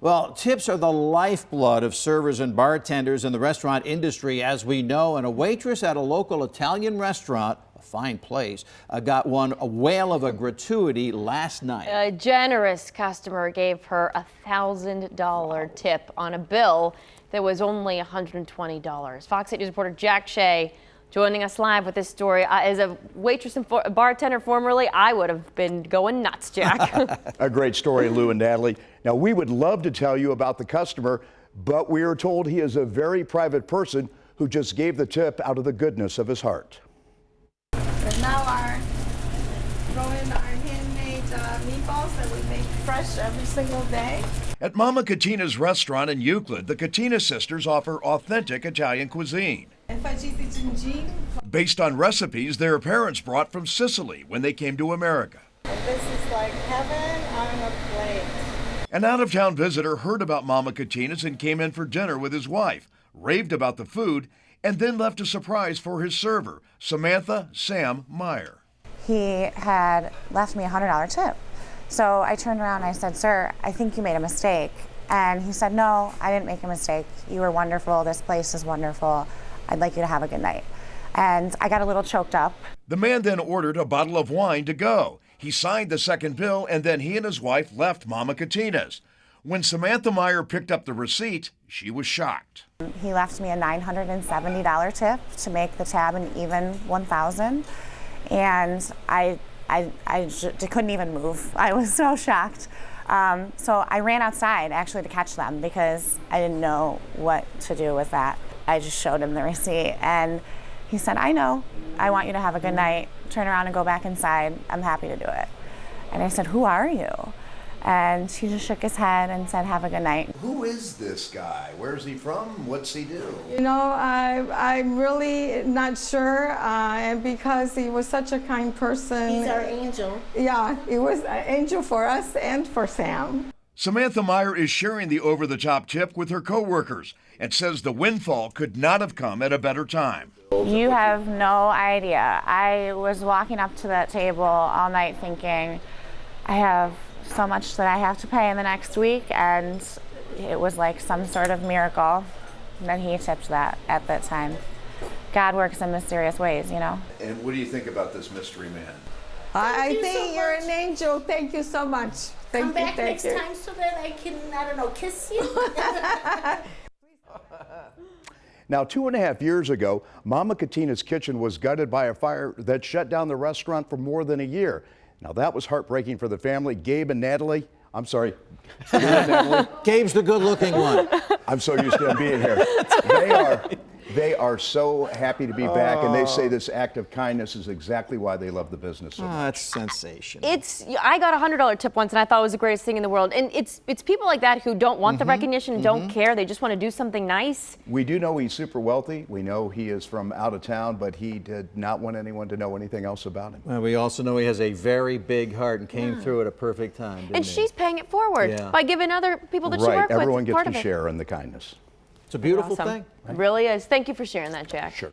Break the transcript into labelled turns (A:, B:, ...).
A: Well, tips are the lifeblood of servers and bartenders in the restaurant industry, as we know, and a waitress at a local Italian restaurant, a fine place, got a whale of a gratuity last night.
B: A generous customer gave her a $1,000 tip on a bill that was only $120. Fox 8 News reporter Jack Shea joining us live with this story. As a waitress and bartender formerly, I would have been going nuts, Jack.
C: A great story, Lou and Natalie. Now, we would love to tell you about the customer, but we are told he is a very private person who just gave the tip out of the goodness of his heart.
D: And now throwing our handmade meatballs that we make fresh every single day.
E: At Mama Catena's restaurant in Euclid, the Catena sisters offer authentic Italian cuisine. Based on recipes their parents brought from Sicily when they came to America.
D: This is like heaven on a plate.
E: An out-of-town visitor heard about Mama Catena's and came in for dinner with his wife, raved about the food, and then left a surprise for his server, Samantha Sam Meyer.
F: He had left me a $100 tip. So I turned around and I said, "Sir, I think you made a mistake." And he said, "No, I didn't make a mistake. You were wonderful. This place is wonderful. I'd like you to have a good night." And I got a little choked up.
E: The man then ordered a bottle of wine to go. He signed the second bill, and then he and his wife left Mama Catena's. When Samantha Meyer picked up the receipt, she was shocked.
F: He left me a $970 tip to make the tab an even $1,000. And I couldn't even move. I was so shocked. So I ran outside actually to catch them because I didn't know what to do with that. I just showed him the receipt and he said, "I know, I want you to have a good night. Turn around and go back inside. I'm happy to do it." And I said, "Who are you?" And he just shook his head and said, "Have a good night."
C: Who is this guy? Where's he from? What's he do?
D: You know, I'm really not sure, and because he was such a kind person.
G: He's our angel.
D: Yeah, he was an angel for us and for Sam.
E: Samantha Meyer is sharing the over-the-top tip with her coworkers and says the windfall could not have come at a better time.
F: You have no idea. I was walking up to that table all night thinking, I have so much that I have to pay in the next week, and it was like some sort of miracle that he tipped that at that time. God works in mysterious ways, you know.
C: And what do you think about this mystery man?
D: I
G: you
D: think
G: so
D: you're
G: much.
D: an angel. Thank you so much.
G: Come
D: Thank
G: back
D: you,
G: next
D: thank you.
G: time so that I can, I don't know, kiss you.
C: Now, 2.5 years ago, Mama Catena's kitchen was gutted by a fire that shut down the restaurant for more than a year. Now, that was heartbreaking for the family. Gabe and Natalie, I'm sorry, Gabe and Natalie.
A: Gabe's the good-looking one.
C: I'm so used to him being here. They are so happy to be back, and they say this act of kindness is exactly why they love the business so much.
A: That's sensational.
B: I got a $100 tip once, and I thought it was the greatest thing in the world. And it's people like that who don't want the recognition and don't care. They just want to do something nice.
C: We do know he's super wealthy. We know he is from out of town, but he did not want anyone to know anything else about him.
A: Well, we also know he has a very big heart and came through at a perfect time, didn't
B: And
A: he?
B: she's paying it forward by giving other people that she
C: Right,
B: work with
C: everyone gets
B: part
C: to
B: of it.
C: share in the kindness.
A: It's a beautiful
B: Awesome.
A: thing.
B: It really is. Thank you for sharing that, Jack.
C: Sure.